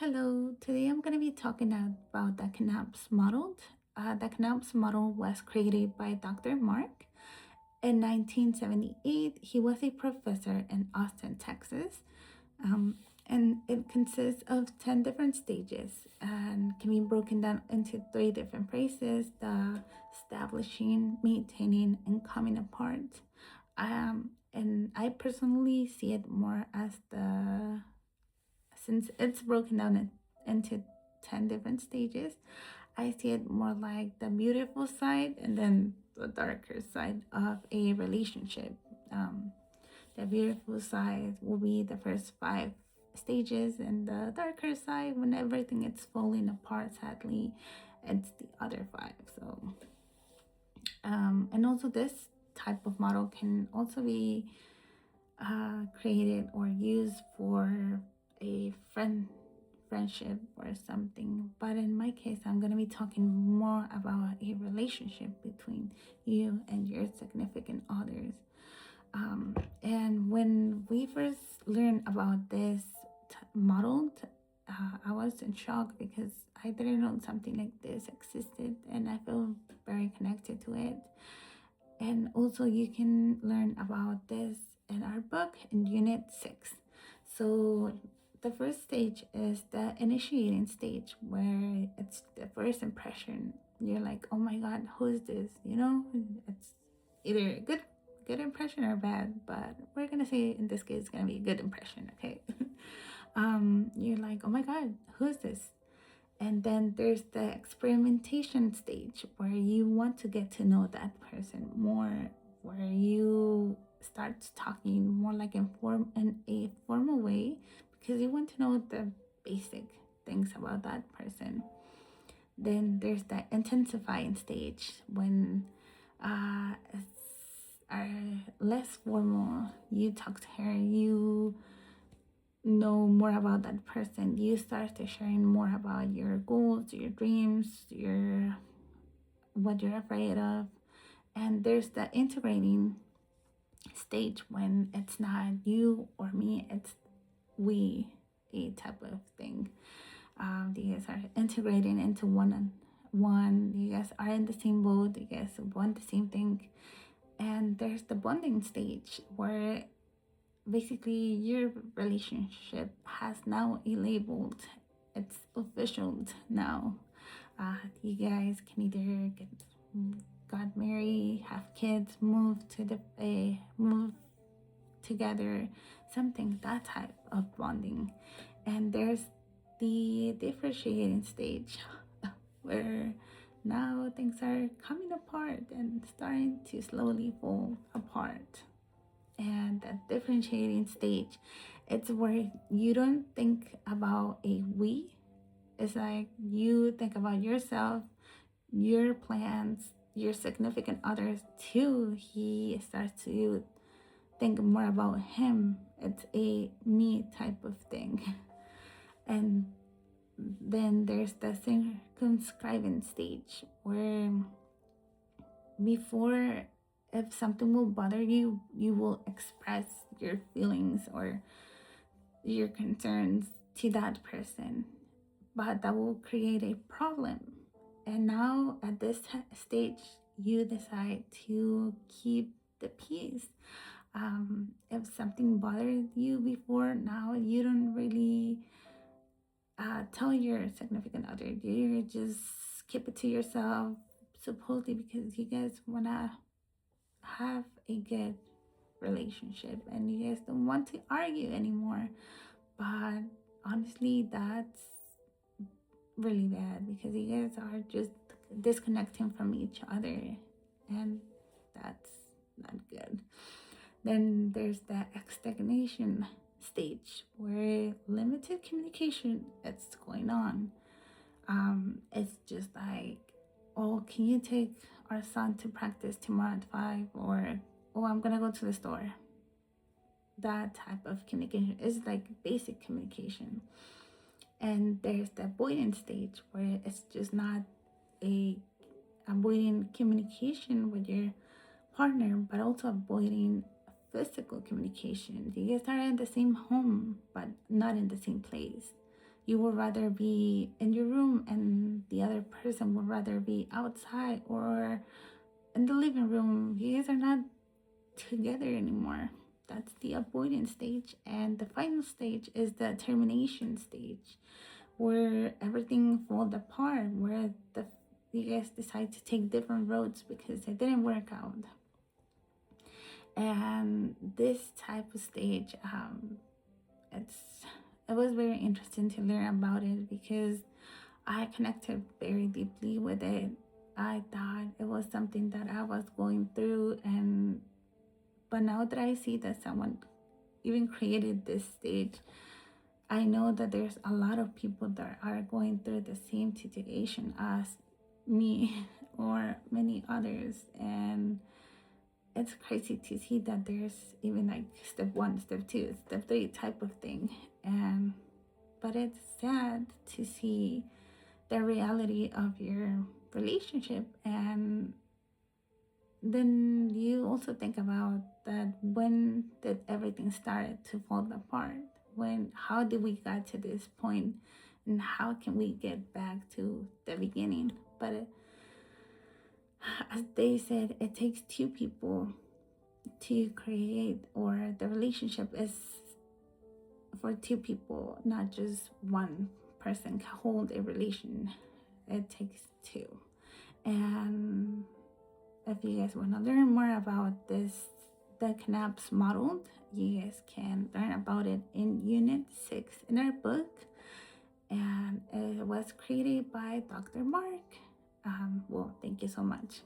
Hello, today I'm going to be talking about the Knapps model. The Knapps model was created by Dr. Mark. In 1978, he was a professor in Austin, Texas, um, and it consists of 10 different stages and can be broken down into three different phases: the establishing, maintaining, and coming apart. And I personally see it more as since it's broken down into 10 different stages, I see it more like the beautiful side and then the darker side of a relationship. Um, the beautiful side will be the first five stages, and the darker side, when everything is falling apart, sadly, it's the other five. And also this type of model can also be created or used for a friendship or something, but in my case I'm going to be talking more about a relationship between you and your significant others. And when we first learned about this model, I was in shock because I didn't know something like this existed, and I feel very connected to it. And also, you can learn about this in our book in Unit 6. So, the first stage is the initiating stage, where it's the first impression. You're like, oh my god, who's this? It's either a good impression or bad, but we're gonna say in this case it's gonna be a good impression, okay? You're like, oh my god, who's this? And then there's the experimentation stage where you want to get to know that person more, where you start talking more like in a formal way because you want to know the basic things about that person. Then there's the intensifying stage when it's less formal. You talk to her, you know more about that person, you start to sharing more about your goals, your dreams, your what you're afraid of. And there's the integrating stage when it's not you or me, it's we, a type of thing. You guys are integrating into one. You guys are in the same boat, you guys want the same thing. And there's the bonding stage where basically your relationship has now a labeled, it's official now. You guys can either got married, have kids, move together, something, that type of bonding. And there's the differentiating stage where now things are coming apart and starting to slowly fall apart. And that differentiating stage, it's where you don't think about a we. It's like you think about yourself, your plans, your significant others too. He starts to think more about him. It's a me type of thing. And then there's the circumscribing stage where before, if something will bother you, you will express your feelings or your concerns to that person, but that will create a problem. And now at this stage, you decide to keep the peace. If something bothered you before, now you don't really tell your significant other. You just keep it to yourself, supposedly because you guys want to have a good relationship and you guys don't want to argue anymore. But honestly, that's really bad because you guys are just disconnecting from each other, and that's not good. Then there's the stagnation stage where limited communication is going on. It's just like, oh, can you take our son to practice tomorrow at 5? Or, oh, I'm gonna go to the store. That type of communication is like basic communication. And there's the avoidance stage where it's just not a avoiding communication with your partner, but also avoiding physical communication. You guys are in the same home, but not in the same place. you would rather be in your room and the other person would rather be outside or in the living room. You guys are not together anymore. That's the avoidance stage. And the final stage is the termination stage, where everything falls apart, where you guys decide to take different roads because it didn't work out. And this type of stage, it was very interesting to learn about it because I connected very deeply with it. I thought it was something that I was going through, but now that I see that someone even created this stage, I know that there's a lot of people that are going through the same situation as me or many others, and it's crazy to see that there's even like step 1, step 2, step 3 type of thing. And but it's sad to see the reality of your relationship. And then you also think about that, when did everything start to fall apart? How did we get to this point, and how can we get back to the beginning? But as they said, it takes two people to create, or the relationship is for two people, not just one person can hold a relation. It takes two. And if you guys want to learn more about this, the KNAPS model, you guys can learn about it in Unit 6 in our book. And it was created by Dr. Mark. Well, thank you so much.